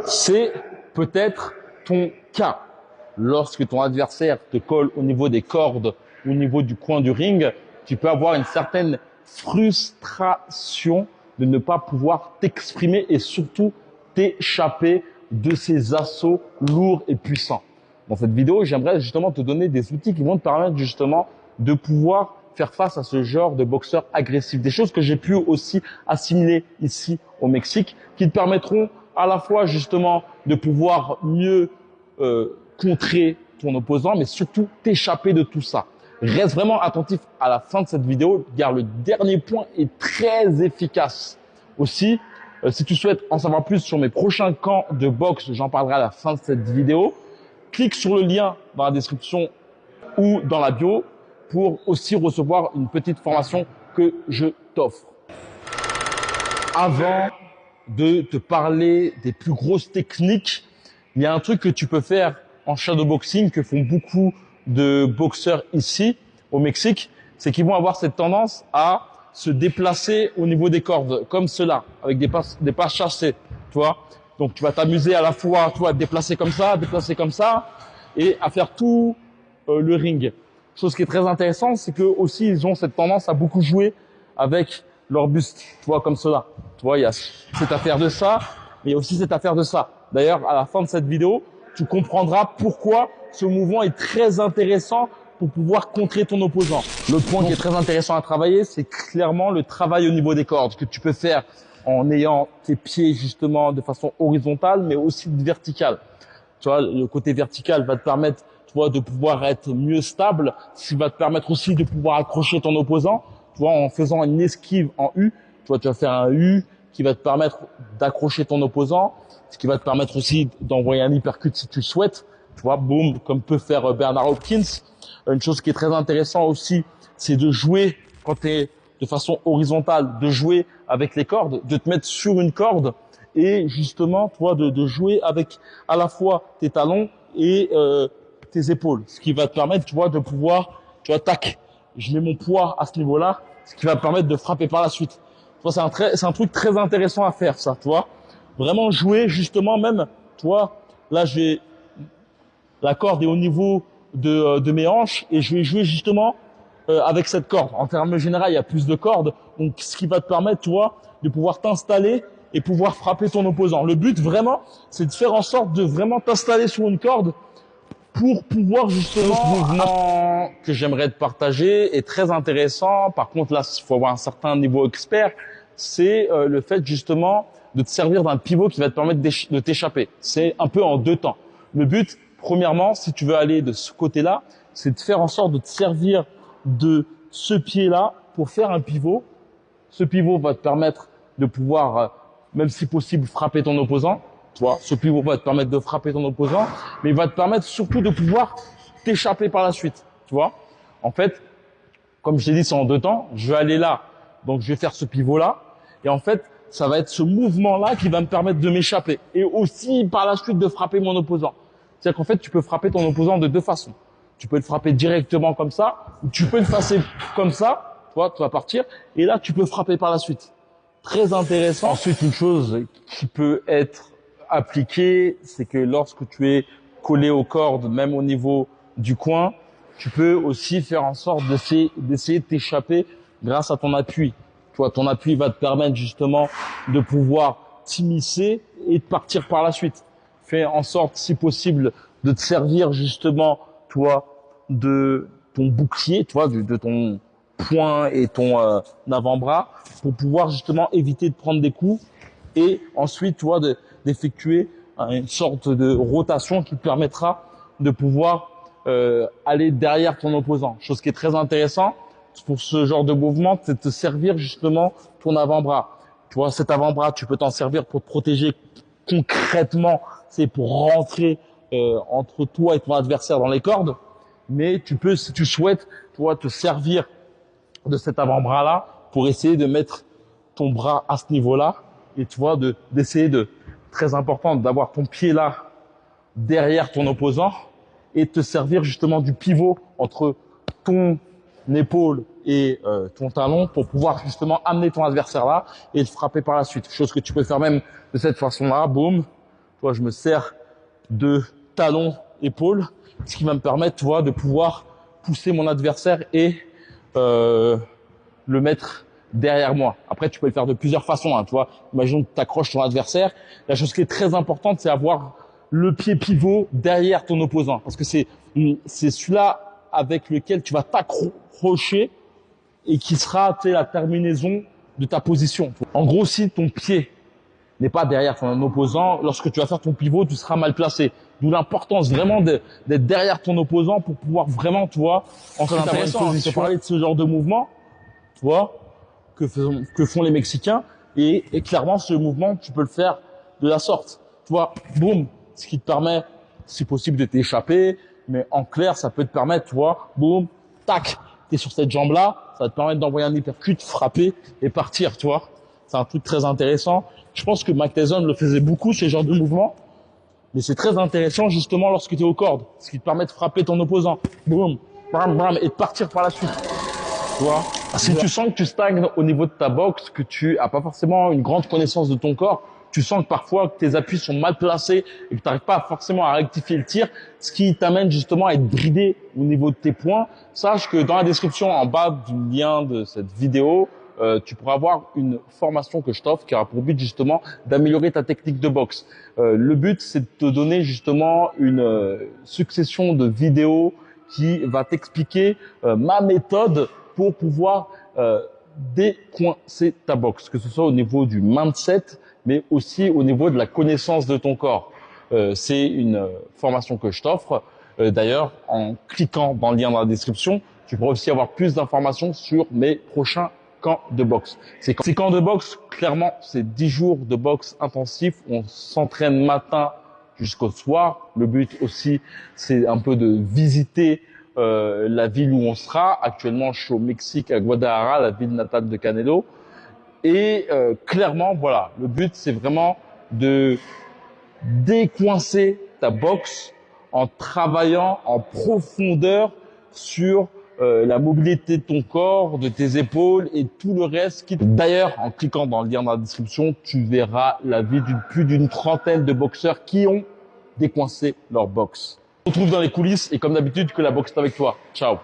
C'est peut-être ton cas. Lorsque ton adversaire te colle au niveau des cordes, au niveau du coin du ring, tu peux avoir une certaine frustration de ne pas pouvoir t'exprimer et surtout t'échapper de ces assauts lourds et puissants. Dans cette vidéo, j'aimerais justement te donner des outils qui vont te permettre justement de pouvoir faire face à ce genre de boxeur agressif. Des choses que j'ai pu aussi assimiler ici au Mexique qui te permettront à la fois justement de pouvoir mieux contrer ton opposant, mais surtout t'échapper de tout ça. Reste vraiment attentif à la fin de cette vidéo, car le dernier point est très efficace. Aussi, si tu souhaites en savoir plus sur mes prochains camps de boxe, j'en parlerai à la fin de cette vidéo. Clique sur le lien dans la description ou dans la bio pour aussi recevoir une petite formation que je t'offre. Avant de te parler des plus grosses techniques, il y a un truc que tu peux faire en shadowboxing que font beaucoup de boxeurs ici au Mexique, c'est qu'ils vont avoir cette tendance à se déplacer au niveau des cordes, comme cela, avec des pas chassés, tu vois. Donc tu vas t'amuser à la fois, tu vois, à te déplacer comme ça, et à faire tout le ring. Chose qui est très intéressante, c'est que aussi ils ont cette tendance à beaucoup jouer avec leur buste, tu vois, comme cela. Tu vois, il y a cette affaire de ça, mais il y a aussi cette affaire de ça. D'ailleurs, à la fin de cette vidéo, tu comprendras pourquoi ce mouvement est très intéressant pour pouvoir contrer ton opposant. Le point qui est très intéressant à travailler, c'est clairement le travail au niveau des cordes que tu peux faire en ayant tes pieds justement de façon horizontale, mais aussi verticale. Tu vois, le côté vertical va te permettre, tu vois, de pouvoir être mieux stable, ce qui va te permettre aussi de pouvoir accrocher ton opposant. Tu vois, en faisant une esquive en U, tu vois, tu vas faire un U qui va te permettre d'accrocher ton opposant, ce qui va te permettre aussi d'envoyer un uppercut si tu le souhaites. Tu vois, boum, comme peut faire Bernard Hopkins. Une chose qui est très intéressante aussi, c'est de jouer quand tu es de façon horizontale, de jouer avec les cordes, de te mettre sur une corde et justement, tu vois, de jouer avec à la fois tes talons et tes épaules, ce qui va te permettre, tu vois, de pouvoir, tu vois, tac, je mets mon poids à ce niveau-là, ce qui va me permettre de frapper par la suite. Tu vois, c'est un truc très intéressant à faire, ça, tu vois. Vraiment jouer justement même, tu vois, là la corde est au niveau de mes hanches et je vais jouer justement avec cette corde. En termes généraux, il y a plus de cordes, donc ce qui va te permettre, tu vois, de pouvoir t'installer et pouvoir frapper ton opposant. Le but vraiment, c'est de faire en sorte de vraiment t'installer sur une corde pour pouvoir justement... Ce mouvement que j'aimerais te partager est très intéressant. Par contre, là, il faut avoir un certain niveau expert. C'est le fait justement de te servir d'un pivot qui va te permettre de t'échapper. C'est un peu en deux temps. Le but, premièrement, si tu veux aller de ce côté-là, c'est de faire en sorte de te servir de ce pied-là pour faire un pivot. Ce pivot va te permettre de pouvoir, même si possible, frapper ton opposant. Tu vois, ce pivot va te permettre de frapper ton opposant, mais il va te permettre surtout de pouvoir t'échapper par la suite. Tu vois, en fait, comme je t'ai dit, c'est en deux temps. Je vais aller là, donc je vais faire ce pivot-là, et en fait, ça va être ce mouvement-là qui va me permettre de m'échapper et aussi par la suite de frapper mon opposant. C'est-à-dire qu'en fait, tu peux frapper ton opposant de deux façons. Tu peux le frapper directement comme ça, ou tu peux le passer comme ça, tu vois, tu vas partir, et là, tu peux frapper par la suite. Très intéressant. Ensuite, une chose qui peut être appliquée, c'est que lorsque tu es collé aux cordes, même au niveau du coin, tu peux aussi faire en sorte d'essayer de t'échapper grâce à ton appui. Tu vois, ton appui va te permettre justement de pouvoir t'immiscer et de partir par la suite. Fais en sorte, si possible, de te servir justement, toi, de ton bouclier, tu vois, de ton poing et ton avant-bras pour pouvoir justement éviter de prendre des coups et ensuite, tu vois, d'effectuer une sorte de rotation qui te permettra de pouvoir aller derrière ton opposant. Chose qui est très intéressant pour ce genre de mouvement, c'est de te servir justement ton avant-bras. Tu vois, cet avant-bras, tu peux t'en servir pour te protéger concrètement, c'est pour rentrer entre toi et ton adversaire dans les cordes. Mais tu peux, si tu souhaites, tu vois, te servir de cet avant-bras-là pour essayer de mettre ton bras à ce niveau-là et tu vois, d'essayer très important, d'avoir ton pied là derrière ton opposant et te servir justement du pivot entre ton épaule et ton talon pour pouvoir justement amener ton adversaire là et le frapper par la suite. Chose que tu peux faire même de cette façon-là, boum, vois, je me sers de talon épaule, ce qui va me permettre, tu vois, de pouvoir pousser mon adversaire et le mettre derrière moi. Après, tu peux le faire de plusieurs façons, hein, tu vois. Imagine que tu accroches ton adversaire. La chose qui est très importante, c'est avoir le pied pivot derrière ton opposant, parce que c'est celui-là avec lequel tu vas t'accrocher et qui sera, tu sais, la terminaison de ta position. En gros, si ton pied n'est pas derrière ton opposant, lorsque tu vas faire ton pivot, tu seras mal placé. D'où l'importance vraiment d'être derrière ton opposant pour pouvoir vraiment, tu vois, ensuite avoir une position. Parler de ce genre de mouvement, tu vois, que font les Mexicains, et clairement, ce mouvement, tu peux le faire de la sorte. Tu vois, boum, ce qui te permet, si possible, de t'échapper, mais en clair, ça peut te permettre, tu vois, boum, tac, t'es sur cette jambe-là, ça va te permettre d'envoyer un uppercut, frapper et partir, tu vois. C'est un truc très intéressant. Je pense que Mike Tyson le faisait beaucoup, ce genre de mouvement. Mais c'est très intéressant, justement, lorsque tu es aux cordes. Ce qui te permet de frapper ton opposant. Boum, bam, bam, et de partir par la suite. Tu vois? Si tu sens que tu stagnes au niveau de ta boxe, que tu as pas forcément une grande connaissance de ton corps, tu sens que parfois que tes appuis sont mal placés et que tu n'arrives pas forcément à rectifier le tir, ce qui t'amène justement à être bridé au niveau de tes points. Sache que dans la description en bas du lien de cette vidéo, tu pourras avoir une formation que je t'offre qui aura pour but justement d'améliorer ta technique de boxe. Le but, c'est de te donner justement une succession de vidéos qui va t'expliquer ma méthode pour pouvoir décoincer ta boxe, que ce soit au niveau du mindset, mais aussi au niveau de la connaissance de ton corps. C'est une formation que je t'offre. D'ailleurs, en cliquant dans le lien dans la description, tu pourras aussi avoir plus d'informations sur mes prochains camps de boxe. Ces camps de boxe, clairement, c'est 10 jours de boxe intensif. On s'entraîne matin jusqu'au soir. Le but aussi, c'est un peu de visiter la ville où on sera. Actuellement, je suis au Mexique, à Guadalajara, la ville natale de Canelo. Et clairement, voilà, le but, c'est vraiment de décoincer ta boxe en travaillant en profondeur sur la mobilité de ton corps, de tes épaules et tout le reste. D'ailleurs, en cliquant dans le lien dans la description, tu verras la vie d'une plus d'une trentaine de boxeurs qui ont décoincé leur boxe. On se retrouve dans les coulisses et comme d'habitude, que la boxe est avec toi. Ciao.